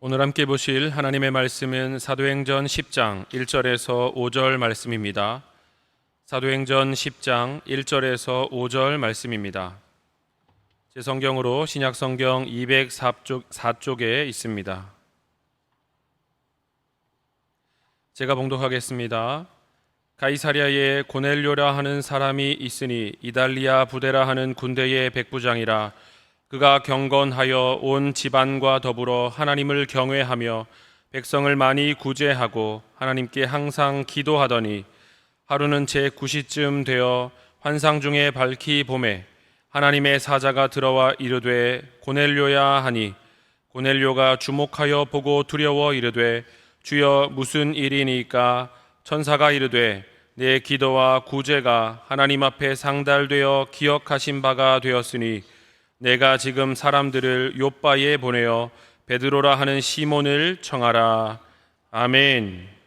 오늘 함께 보실 하나님의 말씀은 사도행전 10장 1절에서 5절 말씀입니다. 사도행전 10장 1절에서 5절 말씀입니다. 제 성경으로 신약성경 204쪽에 있습니다. 제가 봉독하겠습니다. 가이사랴에 고넬료라 하는 사람이 있으니 이달리아 부데라 하는 군대의 백부장이라. 그가 경건하여 온 집안과 더불어 하나님을 경외하며 백성을 많이 구제하고 하나님께 항상 기도하더니 하루는 제9시쯤 되어 환상 중에 밝히 보매 하나님의 사자가 들어와 이르되 고넬료야 하니 고넬료가 주목하여 보고 두려워 이르되 주여 무슨 일이니까? 천사가 이르되 내 기도와 구제가 하나님 앞에 상달되어 기억하신 바가 되었으니 내가 지금 사람들을 욥바에 보내어 베드로라 하는 시몬을 청하라. 아멘.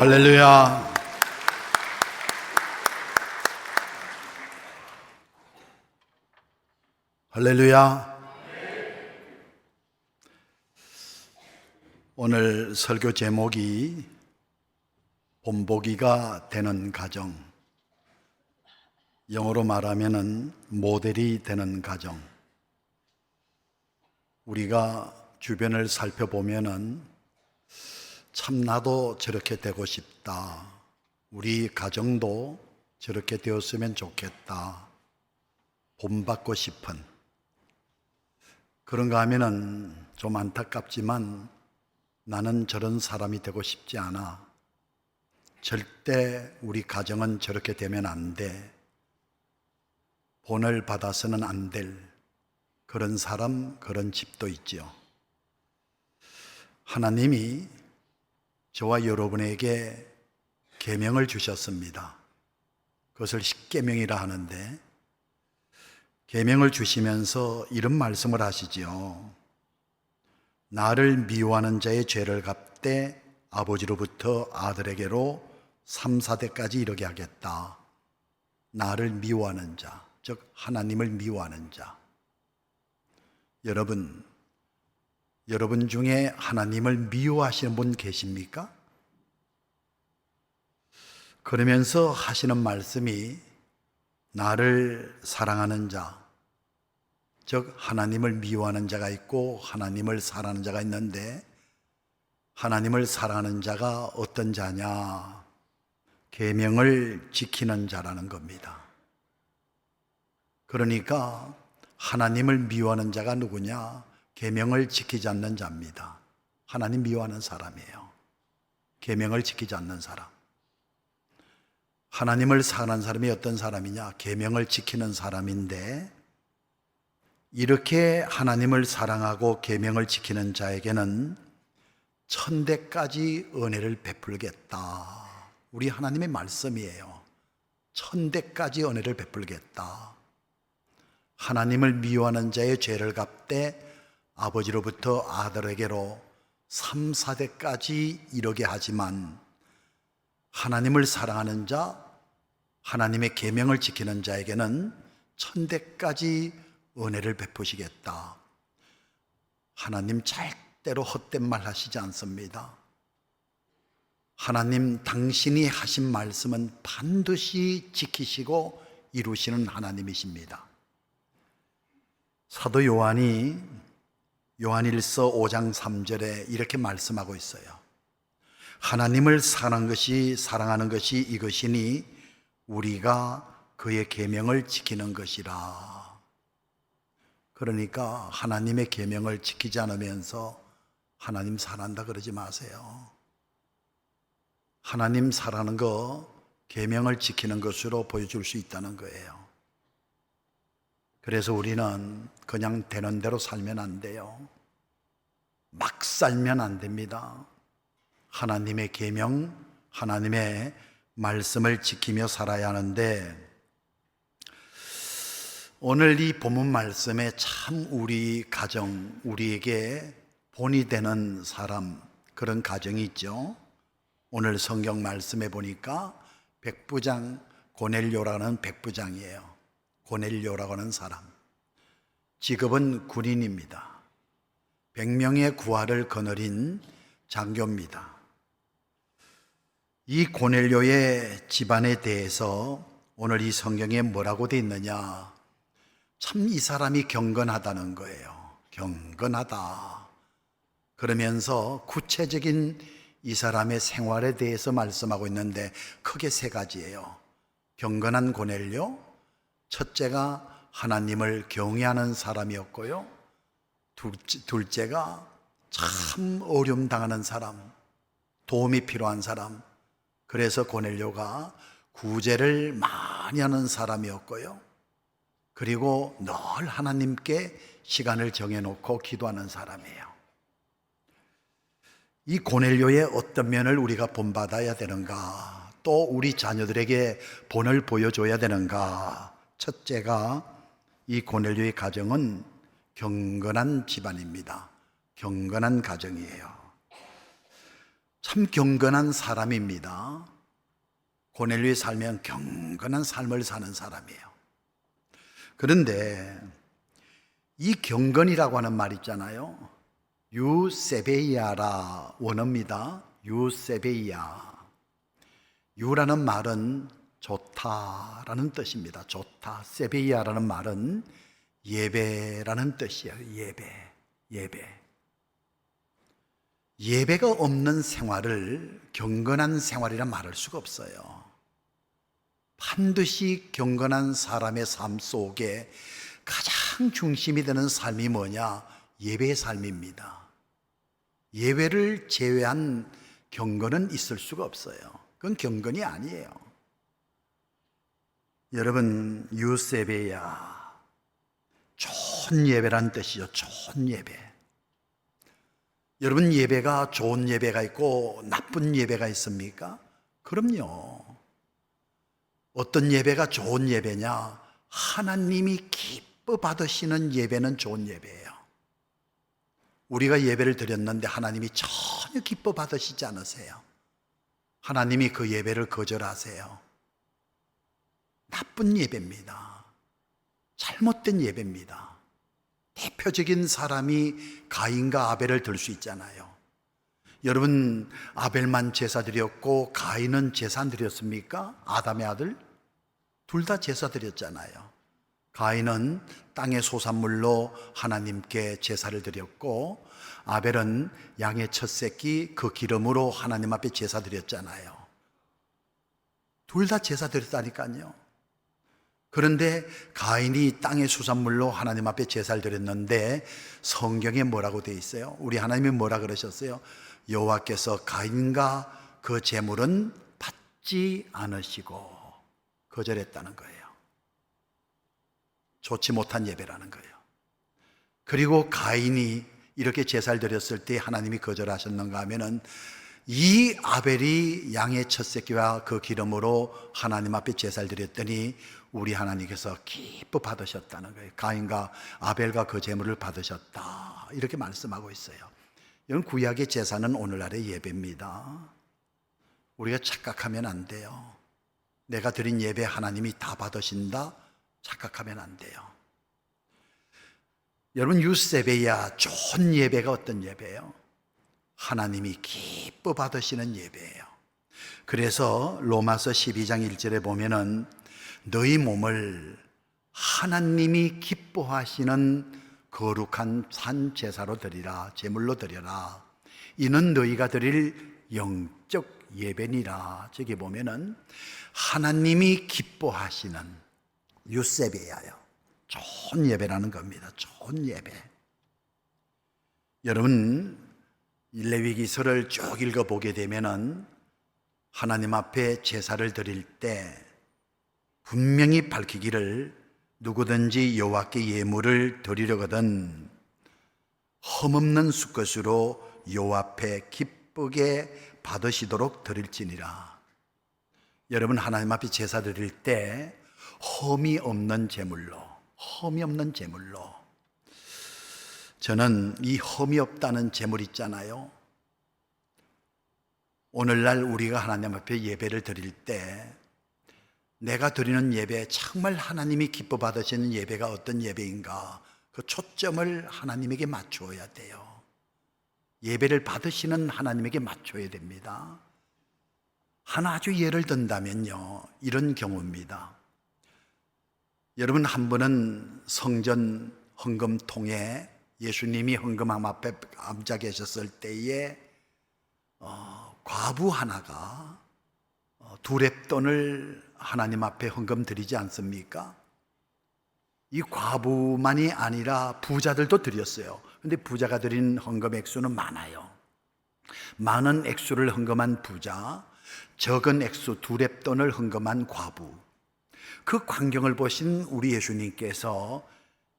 할렐루야. 할렐루야. 오늘 설교 제목이 본보기가 되는 가정, 영어로 말하면은 모델이 되는 가정. 우리가 주변을 살펴보면은 참 나도 저렇게 되고 싶다, 우리 가정도 저렇게 되었으면 좋겠다, 본받고 싶은, 그런가 하면은 좀 안타깝지만 나는 저런 사람이 되고 싶지 않아, 절대 우리 가정은 저렇게 되면 안 돼, 본을 받아서는 안 될 그런 사람, 그런 집도 있지요. 하나님이 저와 여러분에게 계명을 주셨습니다. 그것을 십계명이라 하는데, 계명을 주시면서 이런 말씀을 하시지요. 나를 미워하는 자의 죄를 갚되 아버지로부터 아들에게로 3, 4대까지 이르게 하겠다. 나를 미워하는 자, 즉 하나님을 미워하는 자. 여러분 중에 하나님을 미워하시는 분 계십니까? 그러면서 하시는 말씀이 나를 사랑하는 자, 즉 하나님을 미워하는 자가 있고 하나님을 사랑하는 자가 있는데, 하나님을 사랑하는 자가 어떤 자냐? 계명을 지키는 자라는 겁니다. 그러니까 하나님을 미워하는 자가 누구냐? 계명을 지키지 않는 자입니다. 하나님 미워하는 사람이에요. 계명을 지키지 않는 사람. 하나님을 사랑하는 사람이 어떤 사람이냐? 계명을 지키는 사람인데, 이렇게 하나님을 사랑하고 계명을 지키는 자에게는 천대까지 은혜를 베풀겠다. 우리 하나님의 말씀이에요. 천대까지 은혜를 베풀겠다. 하나님을 미워하는 자의 죄를 갚되 아버지로부터 아들에게로 3, 4대까지 이르게 하지만, 하나님을 사랑하는 자, 하나님의 계명을 지키는 자에게는 천대까지 은혜를 베푸시겠다. 하나님 절대로 헛된 말 하시지 않습니다. 하나님 당신이 하신 말씀은 반드시 지키시고 이루시는 하나님이십니다. 사도 요한이 요한일서 5장 3절에 이렇게 말씀하고 있어요. 하나님을 사랑하는 것이 이것이니 우리가 그의 계명을 지키는 것이라. 그러니까 하나님의 계명을 지키지 않으면서 하나님 사랑한다 그러지 마세요. 하나님 사랑하는 거 계명을 지키는 것으로 보여줄 수 있다는 거예요. 그래서 우리는 그냥 되는 대로 살면 안 돼요. 막 살면 안 됩니다. 하나님의 계명, 하나님의 말씀을 지키며 살아야 하는데, 오늘 이 본문 말씀에 참 우리 가정, 우리에게 본이 되는 사람, 그런 가정이 있죠. 오늘 성경 말씀에 보니까 백부장 고넬료라는 백부장이에요. 고넬료라고 하는 사람, 직업은 군인입니다. 100명의 구하를 거느린 장교입니다. 이 고넬료의 집안에 대해서 오늘 이 성경에 뭐라고 되어 있느냐? 참 이 사람이 경건하다는 거예요. 경건하다. 그러면서 구체적인 이 사람의 생활에 대해서 말씀하고 있는데 크게 세 가지예요. 경건한 고넬료, 첫째가 하나님을 경외하는 사람이었고요, 둘째가 참 어려움 당하는 사람, 도움이 필요한 사람, 그래서 고넬료가 구제를 많이 하는 사람이었고요, 그리고 늘 하나님께 시간을 정해놓고 기도하는 사람이에요. 이 고넬료의 어떤 면을 우리가 본받아야 되는가, 또 우리 자녀들에게 본을 보여줘야 되는가? 첫째가 이 고넬료의 가정은 경건한 집안입니다. 경건한 가정이에요. 참 경건한 사람입니다. 고넬료에 살면 경건한 삶을 사는 사람이에요. 그런데 이 경건이라고 하는 말 있잖아요. 유세베이아라 원어입니다. 유세베이아. 유라는 말은 좋다라는 뜻입니다. 좋다. 세베이아라는 말은 예배라는 뜻이에요. 예배. 예배가 없는 생활을 경건한 생활이라 말할 수가 없어요. 반드시 경건한 사람의 삶 속에 가장 중심이 되는 삶이 뭐냐? 예배의 삶입니다. 예배를 제외한 경건은 있을 수가 없어요. 그건 경건이 아니에요. 여러분, 유세베야, 좋은 예배란 뜻이죠. 좋은 예배. 여러분, 예배가 좋은 예배가 있고 나쁜 예배가 있습니까? 그럼요. 어떤 예배가 좋은 예배냐? 하나님이 기뻐 받으시는 예배는 좋은 예배예요. 우리가 예배를 드렸는데 하나님이 전혀 기뻐 받으시지 않으세요. 하나님이 그 예배를 거절하세요. 나쁜 예배입니다. 잘못된 예배입니다. 대표적인 사람이 가인과 아벨을 들 수 있잖아요. 여러분, 아벨만 제사 드렸고 가인은 제사 안 드렸습니까? 아담의 아들? 둘 다 제사 드렸잖아요. 가인은 땅의 소산물로 하나님께 제사를 드렸고 아벨은 양의 첫 새끼 그 기름으로 하나님 앞에 제사 드렸잖아요. 둘 다 제사 드렸다니까요. 그런데 가인이 땅의 수산물로 하나님 앞에 제사를 드렸는데 성경에 뭐라고 되어 있어요? 우리 하나님이 뭐라 그러셨어요? 여호와께서 가인과 그 제물은 받지 않으시고 거절했다는 거예요. 좋지 못한 예배라는 거예요. 그리고 가인이 이렇게 제사를 드렸을 때 하나님이 거절하셨는가 하면은 이 아벨이 양의 첫 새끼와 그 기름으로 하나님 앞에 제사를 드렸더니 우리 하나님께서 기뻐 받으셨다는 거예요. 가인과 아벨과 그 제물을 받으셨다, 이렇게 말씀하고 있어요. 이런 구약의 제사는 오늘날의 예배입니다. 우리가 착각하면 안 돼요. 내가 드린 예배 하나님이 다 받으신다, 착각하면 안 돼요. 여러분, 유세베야, 좋은 예배가 어떤 예배예요? 하나님이 기뻐 받으시는 예배예요. 그래서 로마서 12장 1절에 보면은 너희 몸을 하나님이 기뻐하시는 거룩한 산 제사로 드리라, 제물로 드려라. 이는 너희가 드릴 영적 예배니라. 저기 보면은 하나님이 기뻐하시는 유세베야요. 좋은 예배라는 겁니다. 좋은 예배. 여러분, 레위기서를 쭉 읽어보게 되면은 하나님 앞에 제사를 드릴 때 분명히 밝히기를 누구든지 여호와께 예물을 드리려거든 흠없는 수것으로 여호와 앞에 기쁘게 받으시도록 드릴지니라. 여러분, 하나님 앞에 제사 드릴 때 흠이 없는 제물로, 흠이 없는 제물로. 저는 이 흠이 없다는 제물 있잖아요. 오늘날 우리가 하나님 앞에 예배를 드릴 때 내가 드리는 예배, 정말 하나님이 기뻐 받으시는 예배가 어떤 예배인가, 그 초점을 하나님에게 맞추어야 돼요. 예배를 받으시는 하나님에게 맞춰야 됩니다. 하나 아주 예를 든다면요, 이런 경우입니다. 여러분, 한 번은 성전 헌금통에 예수님이 헌금함 앞에 앉아 계셨을 때에 과부 하나가 두 렙돈을 하나님 앞에 헌금 드리지 않습니까? 이 과부만이 아니라 부자들도 드렸어요. 근데 부자가 드린 헌금 액수는 많아요. 많은 액수를 헌금한 부자, 적은 액수 두 렙돈을 헌금한 과부. 그 광경을 보신 우리 예수님께서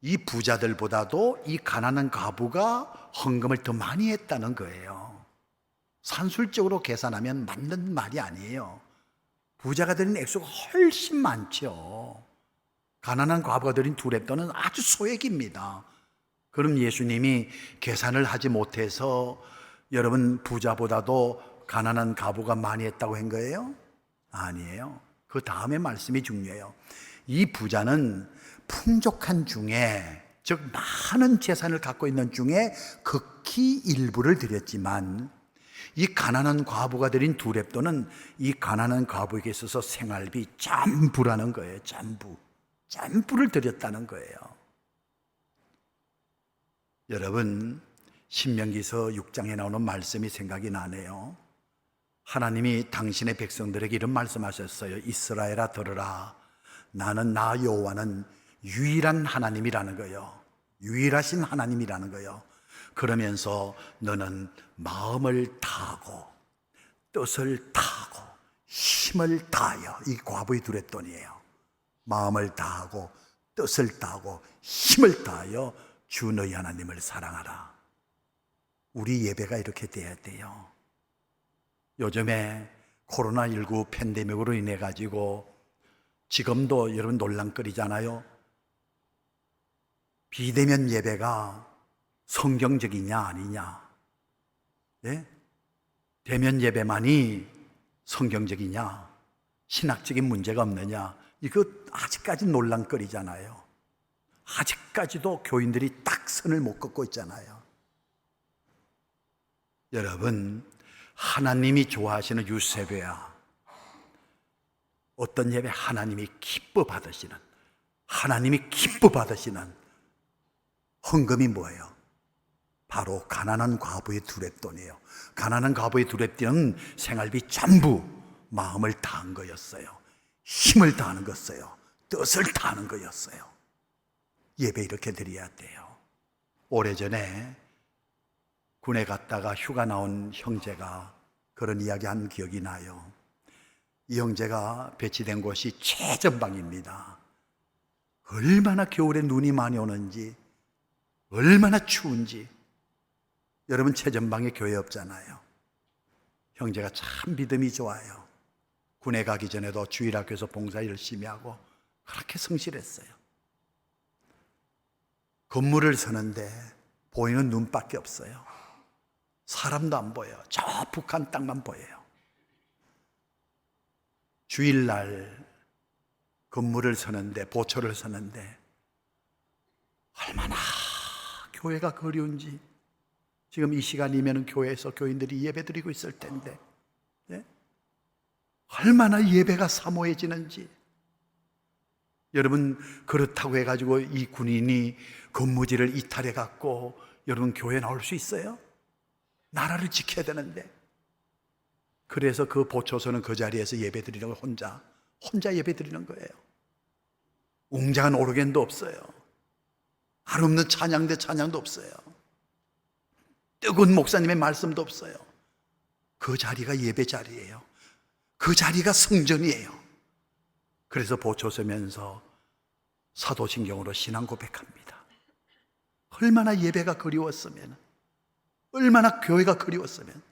이 부자들보다도 이 가난한 과부가 헌금을 더 많이 했다는 거예요. 산술적으로 계산하면 맞는 말이 아니에요. 부자가 드린 액수가 훨씬 많죠. 가난한 과부가 드린 두 렙돈은 아주 소액입니다. 그럼 예수님이 계산을 하지 못해서 여러분 부자보다도 가난한 과부가 많이 했다고 한 거예요? 아니에요. 그 다음에 말씀이 중요해요. 이 부자는 풍족한 중에, 즉 많은 재산을 갖고 있는 중에 극히 일부를 드렸지만, 이 가난한 과부가 드린 두 렙돈은 이 가난한 과부에게 있어서 생활비 전부라는 거예요. 전부를 드렸다는 거예요. 여러분, 신명기서 6장에 나오는 말씀이 생각이 나네요. 하나님이 당신의 백성들에게 이런 말씀하셨어요. 이스라엘아 들으라. 나는 나 여호와는 유일한 하나님이라는 거예요. 유일하신 하나님이라는 거예요. 그러면서 너는 마음을 다하고 뜻을 다하고 힘을 다하여, 이 과부의 두 렙돈이에요. 마음을 다하고 뜻을 다하고 힘을 다하여 주 너희 하나님을 사랑하라. 우리 예배가 이렇게 돼야 돼요. 요즘에 코로나19 팬데믹으로 인해 가지고 지금도 여러분 논란거리잖아요. 비대면 예배가 성경적이냐 아니냐, 예? 대면 예배만이 성경적이냐, 신학적인 문제가 없느냐, 이거 아직까지 논란거리잖아요. 아직까지도 교인들이 딱 선을 못 긋고 있잖아요. 여러분, 하나님이 좋아하시는 유세배야, 어떤 예배? 하나님이 기뻐 받으시는, 하나님이 기뻐 받으시는 헌금이 뭐예요? 바로 가난한 과부의 두 렙돈이에요. 가난한 과부의 두 렙돈은 생활비 전부 마음을 다한 거였어요. 힘을 다하는 거였어요. 뜻을 다하는 거였어요. 예배 이렇게 드려야 돼요. 오래전에 군에 갔다가 휴가 나온 형제가 그런 이야기 한 기억이 나요. 이 형제가 배치된 곳이 최전방입니다. 얼마나 겨울에 눈이 많이 오는지, 얼마나 추운지. 여러분, 최전방에 교회 없잖아요. 형제가 참 믿음이 좋아요. 군에 가기 전에도 주일학교에서 봉사 열심히 하고 그렇게 성실했어요. 건물을 서는데 보이는 눈밖에 없어요. 사람도 안 보여요. 저 북한 땅만 보여요. 주일날 건물을 서는데, 보초를 서는데 얼마나 교회가 그리운지. 지금 이 시간이면 교회에서 교인들이 예배드리고 있을 텐데, 예? 얼마나 예배가 사모해지는지. 여러분, 그렇다고 해가지고 이 군인이 근무지를 이탈해 갖고 여러분 교회 나올 수 있어요? 나라를 지켜야 되는데. 그래서 그 보초서는 그 자리에서 예배드리는 거, 혼자 예배드리는 거예요. 웅장한 오르겐도 없어요. 아름다운 찬양도 없어요. 뜨거운 목사님의 말씀도 없어요. 그 자리가 예배 자리예요. 그 자리가 성전이에요. 그래서 보초 서면서 사도신경으로 신앙 고백합니다. 얼마나 예배가 그리웠으면, 얼마나 교회가 그리웠으면.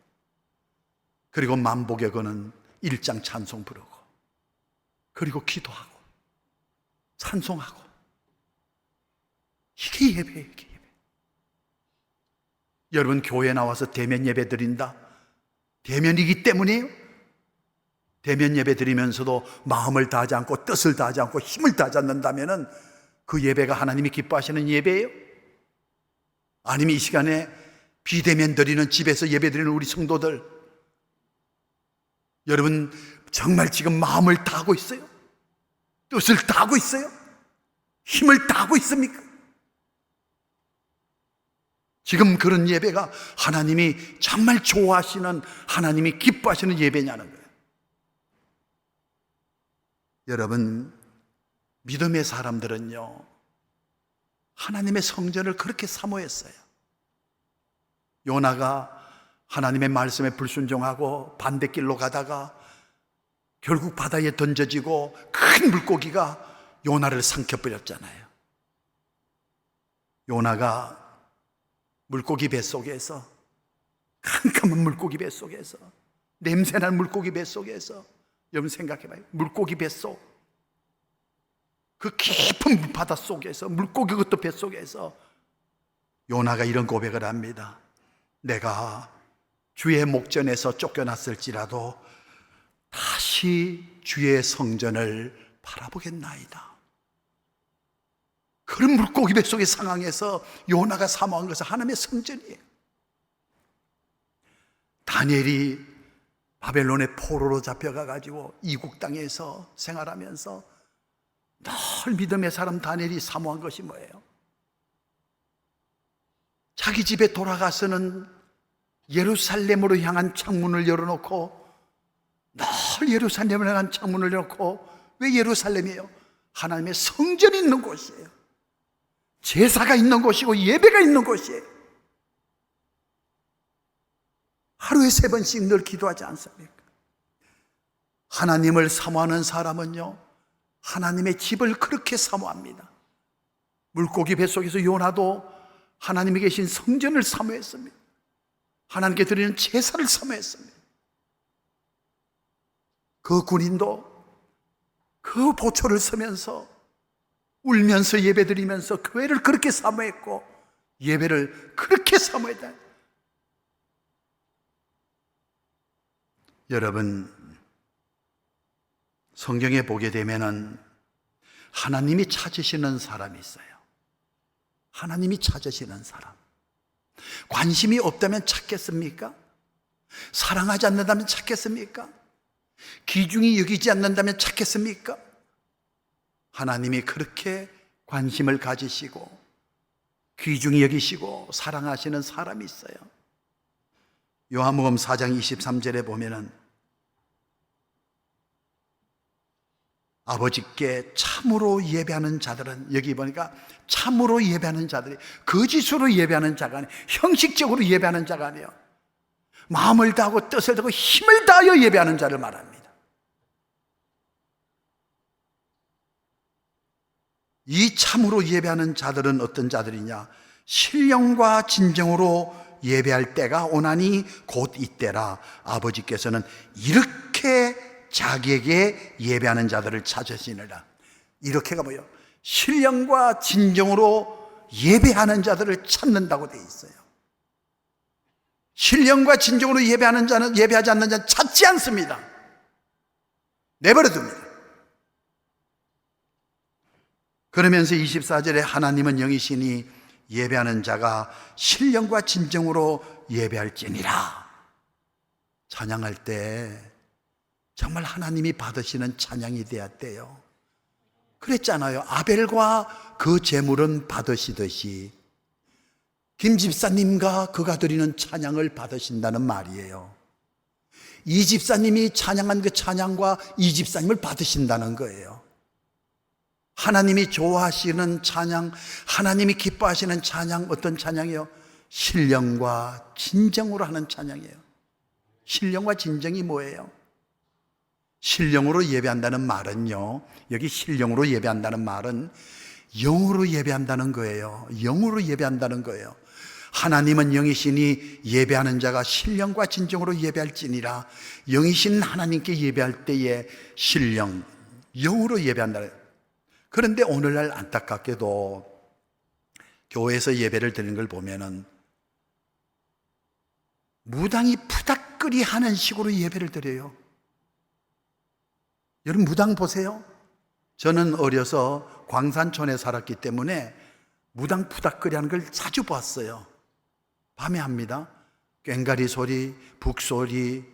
그리고 만복에 거는 1장 찬송 부르고, 그리고 기도하고 찬송하고. 이게 예배예요. 이게 예배. 여러분, 교회 나와서 대면 예배 드린다? 대면이기 때문이에요. 대면 예배 드리면서도 마음을 다하지 않고 뜻을 다하지 않고 힘을 다하지 않는다면 그 예배가 하나님이 기뻐하시는 예배예요? 아니면 이 시간에 비대면 드리는, 집에서 예배 드리는 우리 성도들, 여러분 정말 지금 마음을 다하고 있어요? 뜻을 다하고 있어요? 힘을 다하고 있습니까? 지금 그런 예배가 하나님이 정말 좋아하시는, 하나님이 기뻐하시는 예배냐는 거예요. 여러분, 믿음의 사람들은요, 하나님의 성전을 그렇게 사모했어요. 요나가 하나님의 말씀에 불순종하고 반대길로 가다가 결국 바다에 던져지고 큰 물고기가 요나를 삼켜버렸잖아요. 요나가 물고기 뱃속에서, 캄캄한 물고기 뱃속에서, 냄새난 물고기 뱃속에서, 여러분 생각해봐요. 물고기 뱃속, 그 깊은 바다 속에서, 물고기 그것도 뱃속에서 요나가 이런 고백을 합니다. 내가 주의 목전에서 쫓겨났을지라도 다시 주의 성전을 바라보겠나이다. 그런 물고기 뱃속의 상황에서 요나가 사모한 것은 하나님의 성전이에요. 다니엘이 바벨론의 포로로 잡혀가가지고 이국 땅에서 생활하면서 늘 믿음의 사람 다니엘이 사모한 것이 뭐예요? 자기 집에 돌아가서는 예루살렘으로 향한 창문을 열어놓고, 늘 예루살렘을 향한 창문을 열어놓고, 왜 예루살렘이에요? 하나님의 성전이 있는 곳이에요. 제사가 있는 곳이고 예배가 있는 곳이에요. 하루에 3번씩 늘 기도하지 않습니까? 하나님을 사모하는 사람은요, 하나님의 집을 그렇게 사모합니다. 물고기 뱃속에서 요나도 하나님이 계신 성전을 사모했습니다. 하나님께 드리는 제사를 사모했습니다. 그 군인도 그 보초를 서면서 울면서 예배드리면서 교회를 그렇게 사모했고 예배를 그렇게 사모했다. 여러분, 성경에 보게 되면은 하나님이 찾으시는 사람이 있어요. 하나님이 찾으시는 사람. 관심이 없다면 찾겠습니까? 사랑하지 않는다면 찾겠습니까? 귀중히 여기지 않는다면 찾겠습니까? 하나님이 그렇게 관심을 가지시고 귀중히 여기시고 사랑하시는 사람이 있어요. 요한복음 4장 23절에 보면은 아버지께 참으로 예배하는 자들은, 여기 보니까 참으로 예배하는 자들이, 거짓으로 예배하는 자가 아니에요. 형식적으로 예배하는 자가 아니에요. 마음을 다하고 뜻을 다하고 힘을 다하여 예배하는 자를 말합니다. 이 참으로 예배하는 자들은 어떤 자들이냐? 신령과 진정으로 예배할 때가 오나니 곧 이때라. 아버지께서는 이렇게 자기에게 예배하는 자들을 찾으시느라. 이렇게가 뭐예요? 신령과 진정으로 예배하는 자들을 찾는다고 되어 있어요. 신령과 진정으로 예배하는 자는, 예배하지 않는 자는 찾지 않습니다. 내버려둡니다. 그러면서 24절에 하나님은 영이시니 예배하는 자가 신령과 진정으로 예배할지니라. 찬양할 때 정말 하나님이 받으시는 찬양이 되었대요. 그랬잖아요. 아벨과 그 제물은 받으시듯이 김 집사님과 그가 드리는 찬양을 받으신다는 말이에요. 이 집사님이 찬양한 그 찬양과 이 집사님을 받으신다는 거예요. 하나님이 좋아하시는 찬양, 하나님이 기뻐하시는 찬양, 어떤 찬양이에요? 신령과 진정으로 하는 찬양이에요. 신령과 진정이 뭐예요? 신령으로 예배한다는 말은요, 여기 신령으로 예배한다는 말은 영으로 예배한다는 거예요. 영으로 예배한다는 거예요. 하나님은 영이시니 예배하는 자가 신령과 진정으로 예배할지니라. 영이신 하나님께 예배할 때에 신령, 영으로 예배한다. 그런데 오늘날 안타깝게도 교회에서 예배를 드리는 걸 보면은 무당이 푸닥거리 하는 식으로 예배를 드려요. 여러분, 무당 보세요. 저는 어려서 광산촌에 살았기 때문에 무당 푸닥거리 하는 걸 자주 봤어요. 밤에 합니다. 꽹가리 소리, 북소리,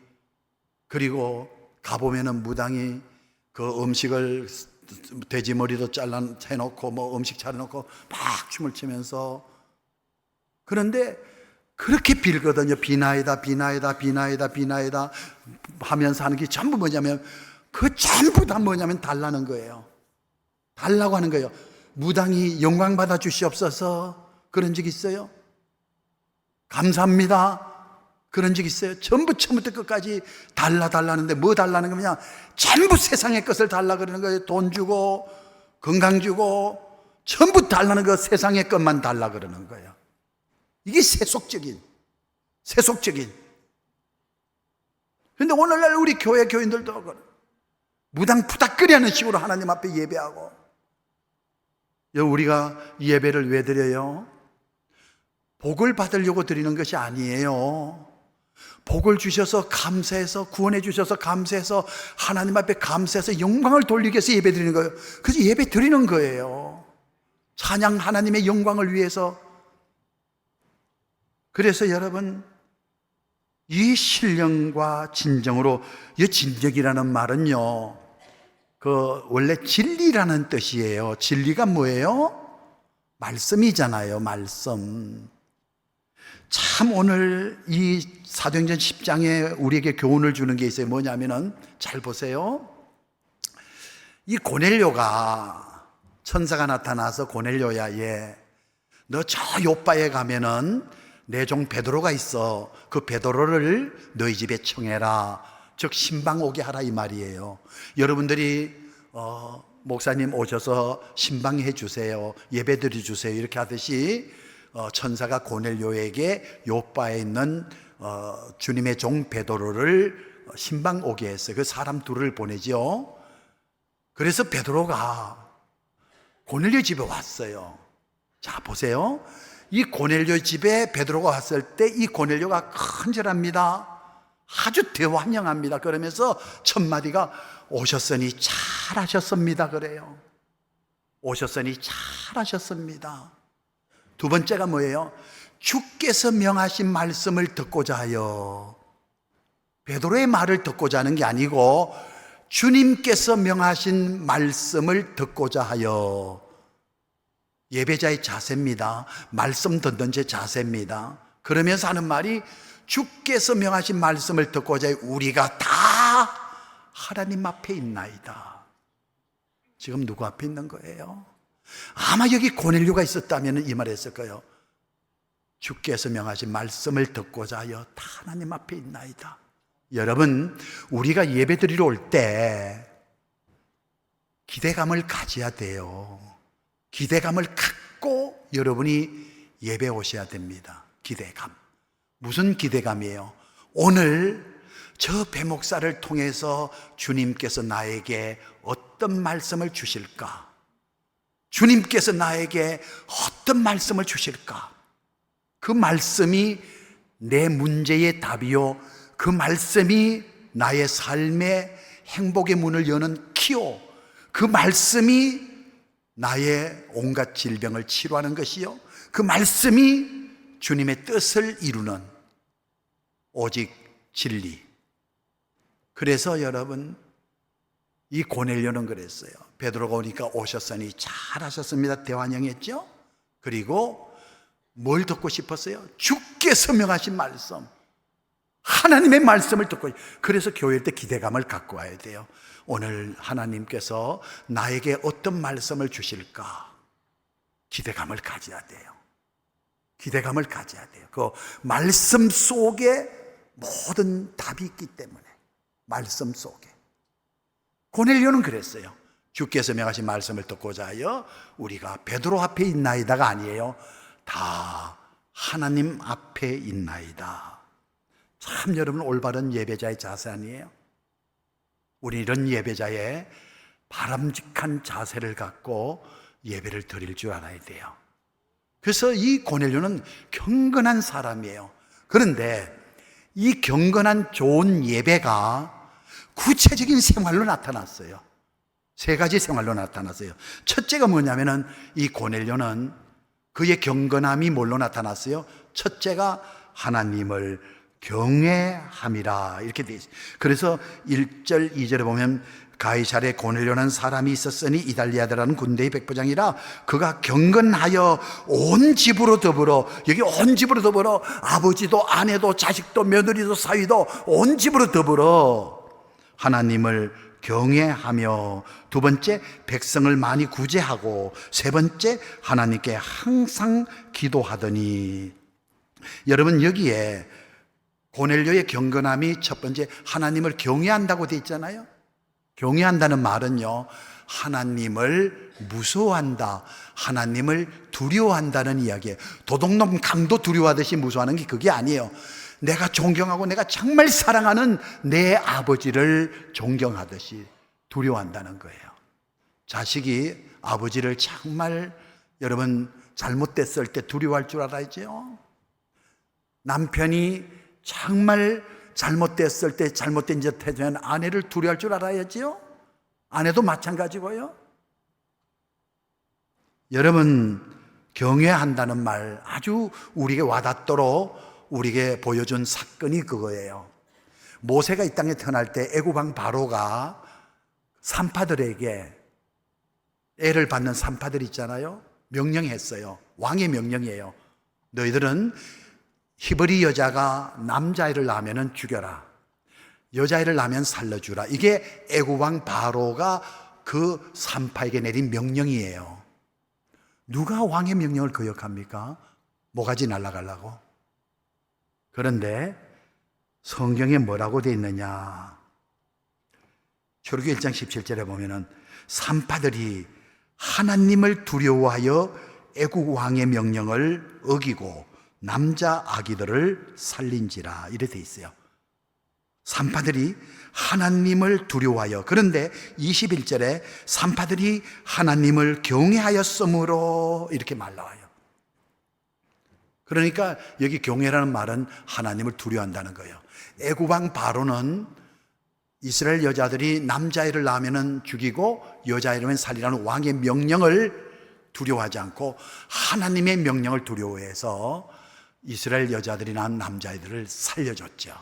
그리고 가보면은 무당이 그 음식을 돼지 머리도 잘라 해놓고 뭐 음식 차려놓고 막 춤을 추면서, 그런데 그렇게 빌거든요. 비나이다 비나이다 비나이다 비나이다 하면서 하는 게 전부 뭐냐면, 그 전부 다 뭐냐면 달라는 거예요. 달라고 하는 거예요. 무당이 영광 받아 주시옵소서 그런 적 있어요? 감사합니다 그런 적 있어요? 전부 처음부터 끝까지 달라는데 뭐 달라는 거냐? 전부 세상의 것을 달라 그러는 거예요. 돈 주고 건강 주고 전부 달라는 거, 세상의 것만 달라 그러는 거예요. 이게 세속적인. 그런데 오늘날 우리 교회 교인들도 무당 푸닥거리 하는 식으로 하나님 앞에 예배하고, 우리가 예배를 왜 드려요? 복을 받으려고 드리는 것이 아니에요. 복을 주셔서 감사해서, 구원해 주셔서 감사해서, 하나님 앞에 감사해서 영광을 돌리기 위해서 예배 드리는 거예요. 그래서 예배 드리는 거예요. 찬양, 하나님의 영광을 위해서. 그래서 여러분, 이 신령과 진정으로, 이 진정이라는 말은요, 원래 진리라는 뜻이에요. 진리가 뭐예요? 말씀이잖아요, 말씀. 참 오늘 이 사도행전 10장에 우리에게 교훈을 주는 게 있어요. 뭐냐면은, 잘 보세요. 이 고넬료가, 천사가 나타나서 고넬료야, 너 저 요바에 가면은 내 종 베드로가 있어. 그 베드로를 너희 집에 청해라. 즉 신방 오게 하라, 이 말이에요. 여러분들이 목사님 오셔서 신방해 주세요, 예배 드려 주세요, 이렇게 하듯이 천사가 고넬료에게 요바에 있는 주님의 종 베드로를 신방 오게 했어요. 그 사람 둘을 보내죠. 그래서 베드로가 고넬료 집에 왔어요. 자, 보세요. 이 고넬료 집에 베드로가 왔을 때 이 고넬료가 큰절합니다. 아주 대환영합니다. 그러면서 첫 마디가 오셨으니 잘하셨습니다 그래요. 오셨으니 잘하셨습니다. 두 번째가 뭐예요? 주께서 명하신 말씀을 듣고자 하여. 베드로의 말을 듣고자 하는 게 아니고 주님께서 명하신 말씀을 듣고자 하여. 예배자의 자세입니다. 말씀 듣는 제 자세입니다. 그러면서 하는 말이, 주께서 명하신 말씀을 듣고자 하여 우리가 다 하나님 앞에 있나이다. 지금 누구 앞에 있는 거예요? 아마 여기 고넬료가 있었다면 이 말 했을 거예요. 주께서 명하신 말씀을 듣고자 하여 다 하나님 앞에 있나이다. 여러분, 우리가 예배 드리러 올 때 기대감을 가져야 돼요. 기대감을 갖고 여러분이 예배 오셔야 됩니다. 기대감. 무슨 기대감이에요? 오늘 저 배목사를 통해서 주님께서 나에게 어떤 말씀을 주실까? 주님께서 나에게 어떤 말씀을 주실까? 그 말씀이 내 문제의 답이요, 그 말씀이 나의 삶의 행복의 문을 여는 키요, 그 말씀이 나의 온갖 질병을 치료하는 것이요, 그 말씀이 주님의 뜻을 이루는 오직 진리. 그래서 여러분, 이 고넬료는 그랬어요. 베드로가 오니까 오셨으니 잘하셨습니다, 대환영했죠. 그리고 뭘 듣고 싶었어요? 주께서 명하신 말씀, 하나님의 말씀을 듣고. 그래서 교회일 때 기대감을 갖고 와야 돼요. 오늘 하나님께서 나에게 어떤 말씀을 주실까? 기대감을 가져야 돼요. 기대감을 가져야 돼요. 그 말씀 속에 모든 답이 있기 때문에. 말씀 속에. 고넬료는 그랬어요. 주께서 명하신 말씀을 듣고자 하여 우리가 베드로 앞에 있나이다가 아니에요. 다 하나님 앞에 있나이다. 참 여러분, 올바른 예배자의 자세 아니에요? 우리 이런 예배자의 바람직한 자세를 갖고 예배를 드릴 줄 알아야 돼요. 그래서 이 고넬료는 경건한 사람이에요. 그런데 이 경건한 좋은 예배가 구체적인 생활로 나타났어요. 세 가지 생활로 나타났어요. 첫째가 뭐냐면은, 이 고넬료는 그의 경건함이 뭘로 나타났어요? 첫째가 하나님을 경외함이라, 이렇게 되어 있어요. 그래서 1절 2절에 보면, 가이사랴에 고넬료라는 사람이 있었으니 이달리아라는 군대의 백부장이라, 그가 경건하여 온 집으로 더불어, 여기 온 집으로 더불어, 아버지도 아내도 자식도 며느리도 사위도 온 집으로 더불어 하나님을 경외하며, 두 번째 백성을 많이 구제하고, 세 번째 하나님께 항상 기도하더니. 여러분, 여기에 고넬료의 경건함이 첫 번째 하나님을 경외한다고 되어 있잖아요. 경외한다는 말은요, 하나님을 무서워한다, 하나님을 두려워한다는 이야기예요. 도둑놈 강도 두려워하듯이 무서워하는 게 그게 아니에요. 내가 존경하고 내가 정말 사랑하는 내 아버지를 존경하듯이 두려워한다는 거예요. 자식이 아버지를 정말, 여러분, 잘못됐을 때 두려워할 줄 알아야죠. 남편이 정말 잘못됐을 때 잘못된 짓 해주면 아내를 두려워할 줄 알아야지요. 아내도 마찬가지고요. 여러분, 경외한다는 말 아주 우리에게 와닿도록 우리에게 보여준 사건이 그거예요. 모세가 이 땅에 태어날 때 애굽왕 바로가 산파들에게, 애를 받는 산파들 있잖아요, 명령했어요. 왕의 명령이에요. 너희들은 히브리 여자가 남자아이를 낳으면 죽여라, 여자아이를 낳으면 살려주라. 이게 애굽왕 바로가 그 산파에게 내린 명령이에요. 누가 왕의 명령을 거역합니까? 모가지 날아가려고. 그런데 성경에 뭐라고 되어 있느냐? 출애굽기 1장 17절에 보면은 산파들이 하나님을 두려워하여 애국 왕의 명령을 어기고 남자 아기들을 살린지라, 이렇게 되어 있어요. 산파들이 하나님을 두려워하여, 그런데 21절에 산파들이 하나님을 경외하였으므로 이렇게 말 나와요. 그러니까 여기 경외라는 말은 하나님을 두려워한다는 거예요. 애굽왕 바로는 이스라엘 여자들이 남자아이를 낳으면 죽이고 여자아이를 살리라는 왕의 명령을 두려워하지 않고 하나님의 명령을 두려워해서 이스라엘 여자들이 낳은 남자아이들을 살려줬죠.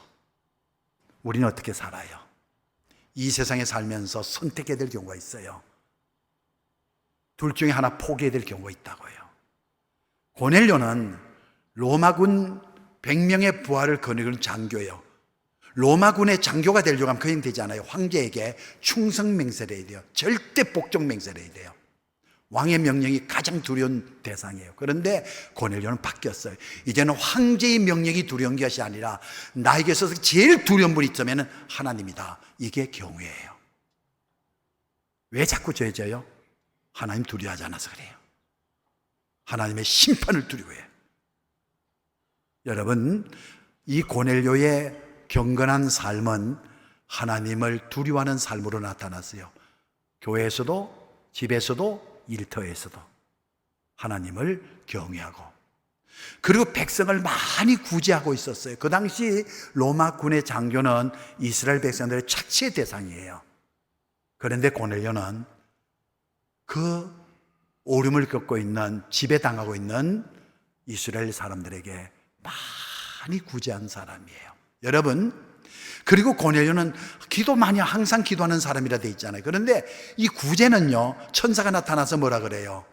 우리는 어떻게 살아요? 이 세상에 살면서 선택해야 될 경우가 있어요. 둘 중에 하나 포기해야 될 경우가 있다고요. 고넬료는 로마군 100명의 부하를 거느리는 장교예요. 로마군의 장교가 되려고 하면 그냥 되지 않아요. 황제에게 충성 맹세를 해야 돼요. 절대 복종 맹세를 해야 돼요. 왕의 명령이 가장 두려운 대상이에요. 그런데 고넬료는 바뀌었어요. 이제는 황제의 명령이 두려운 것이 아니라 나에게 있어서 제일 두려운 분이 있다면 하나님이다. 이게 경외예요. 왜 자꾸 죄져요? 하나님 두려워하지 않아서 그래요. 하나님의 심판을 두려워해요. 여러분, 이 고넬료의 경건한 삶은 하나님을 두려워하는 삶으로 나타났어요. 교회에서도, 집에서도, 일터에서도 하나님을 경외하고, 그리고 백성을 많이 구제하고 있었어요. 그 당시 로마 군의 장교는 이스라엘 백성들의 착취의 대상이에요. 그런데 고넬료는 그 오름을 겪고 있는, 지배당하고 있는 이스라엘 사람들에게 많이 구제한 사람이에요. 여러분, 그리고 고넬료는 기도 많이, 항상 기도하는 사람이라 돼 있잖아요. 그런데 이 구제는요, 천사가 나타나서 뭐라 그래요?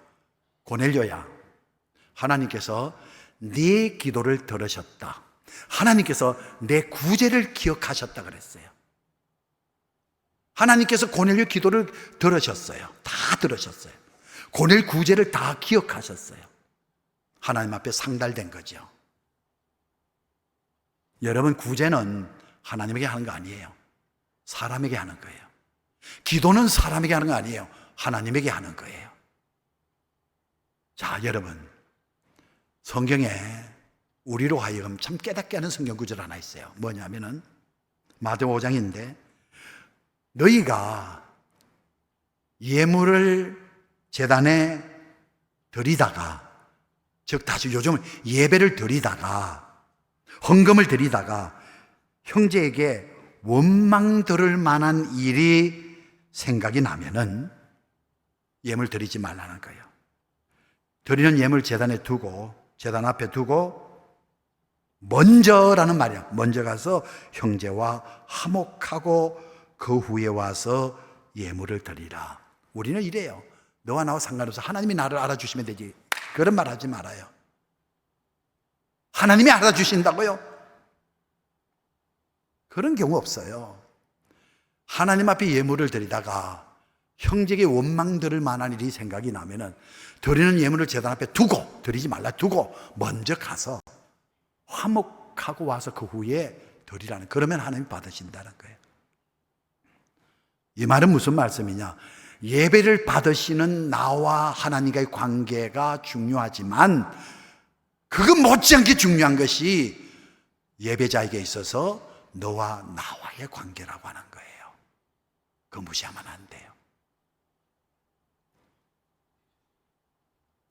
고넬료야, 하나님께서 네 기도를 들으셨다. 하나님께서 내 구제를 기억하셨다 그랬어요. 하나님께서 고넬료 기도를 들으셨어요. 다 들으셨어요. 고넬 구제를 다 기억하셨어요. 하나님 앞에 상달된 거죠. 여러분, 구제는 하나님에게 하는 거 아니에요. 사람에게 하는 거예요. 기도는 사람에게 하는 거 아니에요. 하나님에게 하는 거예요. 자, 여러분, 성경에 우리로 하여금 참 깨닫게 하는 성경 구절 하나 있어요. 뭐냐면은 마태복음 5장인데, 너희가 예물을 제단에 드리다가, 즉 다시 요즘 예배를 드리다가, 헌금을 드리다가 형제에게 원망 들을 만한 일이 생각이 나면은 예물 드리지 말라는 거예요. 드리는 예물 제단에 두고, 제단 앞에 두고, 먼저라는 말이야. 먼저 가서 형제와 화목하고 그 후에 와서 예물을 드리라. 우리는 이래요. 너와 나와 상관없어. 하나님이 나를 알아주시면 되지. 그런 말 하지 말아요. 하나님이 알아주신다고요? 그런 경우 없어요. 하나님 앞에 예물을 드리다가 형제에게 원망 들을 만한 일이 생각이 나면은 드리는 예물을 제단 앞에 두고, 드리지 말라 두고 먼저 가서 화목하고 와서 그 후에 드리라는, 그러면 하나님 받으신다는 거예요. 이 말은 무슨 말씀이냐? 예배를 받으시는 나와 하나님과의 관계가 중요하지만 그거 못지않게 중요한 것이 예배자에게 있어서 너와 나와의 관계라고 하는 거예요. 그거 무시하면 안 돼요.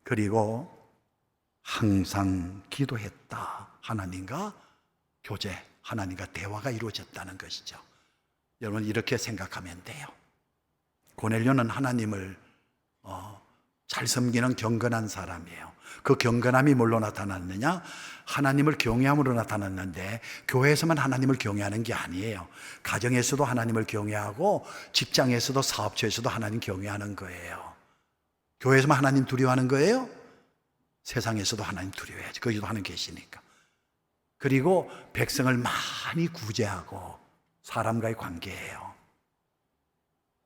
그리고 항상 기도했다. 하나님과 교제. 하나님과 대화가 이루어졌다는 것이죠. 여러분 이렇게 생각하면 돼요. 고넬료는 하나님을 잘 섬기는 경건한 사람이에요. 그 경건함이 뭘로 나타났느냐? 하나님을 경외함으로 나타났는데 교회에서만 하나님을 경외하는 게 아니에요. 가정에서도 하나님을 경외하고 직장에서도 사업처에서도 하나님 경외하는 거예요. 교회에서만 하나님 두려워하는 거예요? 세상에서도 하나님 두려워해야지. 거기도 하나님 계시니까. 그리고 백성을 많이 구제하고 사람과의 관계예요.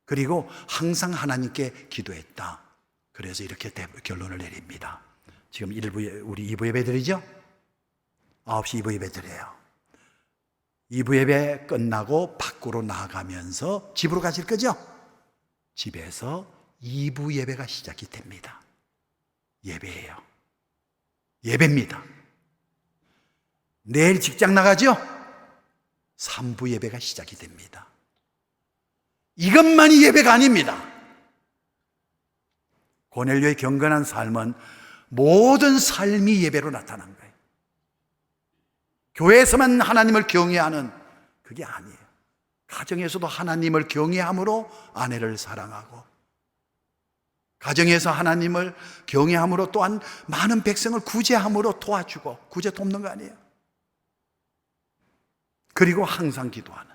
그리고 항상 하나님께 기도했다. 그래서 이렇게 결론을 내립니다. 지금 우리 2부 예배 드리죠? 9시 2부 예배 드려요. 2부 예배 끝나고 밖으로 나가면서 집으로 가실 거죠? 집에서 2부 예배가 시작이 됩니다. 예배예요. 예배입니다. 내일 직장 나가죠? 3부 예배가 시작이 됩니다. 이것만이 예배가 아닙니다. 고넬료의 경건한 삶은 모든 삶이 예배로 나타난 거예요. 교회에서만 하나님을 경외하는 그게 아니에요. 가정에서도 하나님을 경외함으로 아내를 사랑하고, 가정에서 하나님을 경외함으로 또한 많은 백성을 구제함으로 도와주고, 구제 돕는 거 아니에요. 그리고 항상 기도하는.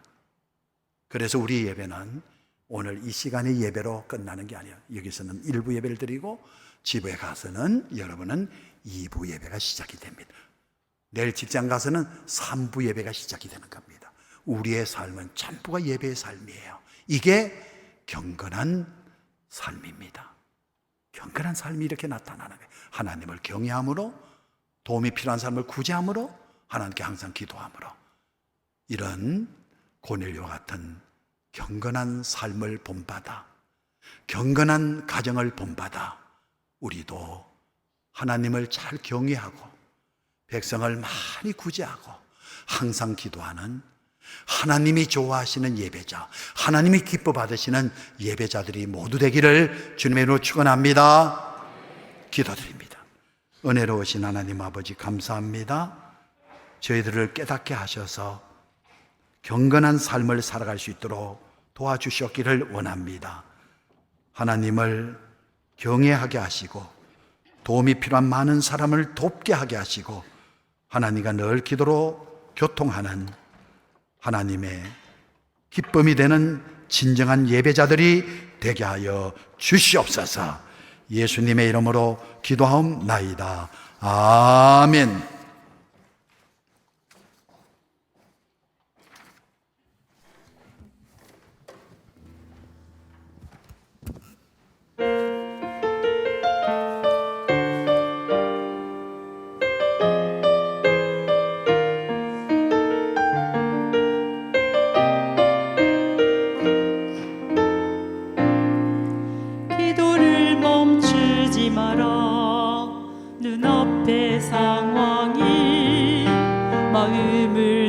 그래서 우리 예배는 오늘 이 시간의 예배로 끝나는 게 아니에요. 여기서는 1부 예배를 드리고 집에 가서는 여러분은 2부 예배가 시작이 됩니다. 내일 직장 가서는 3부 예배가 시작이 되는 겁니다. 우리의 삶은 전부가 예배의 삶이에요. 이게 경건한 삶입니다. 경건한 삶이 이렇게 나타나는 거예요. 하나님을 경외함으로, 도움이 필요한 사람을 구제함으로, 하나님께 항상 기도함으로. 이런 고넬료와 같은 경건한 삶을 본받아, 경건한 가정을 본받아 우리도 하나님을 잘 경외하고 백성을 많이 구제하고 항상 기도하는, 하나님이 좋아하시는 예배자, 하나님이 기뻐 받으시는 예배자들이 모두 되기를 주님의 이름으로 축원합니다. 기도드립니다. 은혜로우신 하나님 아버지 감사합니다. 저희들을 깨닫게 하셔서 경건한 삶을 살아갈 수 있도록 도와주셨기를 원합니다. 하나님을 경외하게 하시고 도움이 필요한 많은 사람을 돕게 하게 하시고 하나님과 늘 기도로 교통하는 하나님의 기쁨이 되는 진정한 예배자들이 되게 하여 주시옵소서. 예수님의 이름으로 기도하옵나이다. 아멘. 기도를 멈추지 마라. 눈앞의 상황이 마음을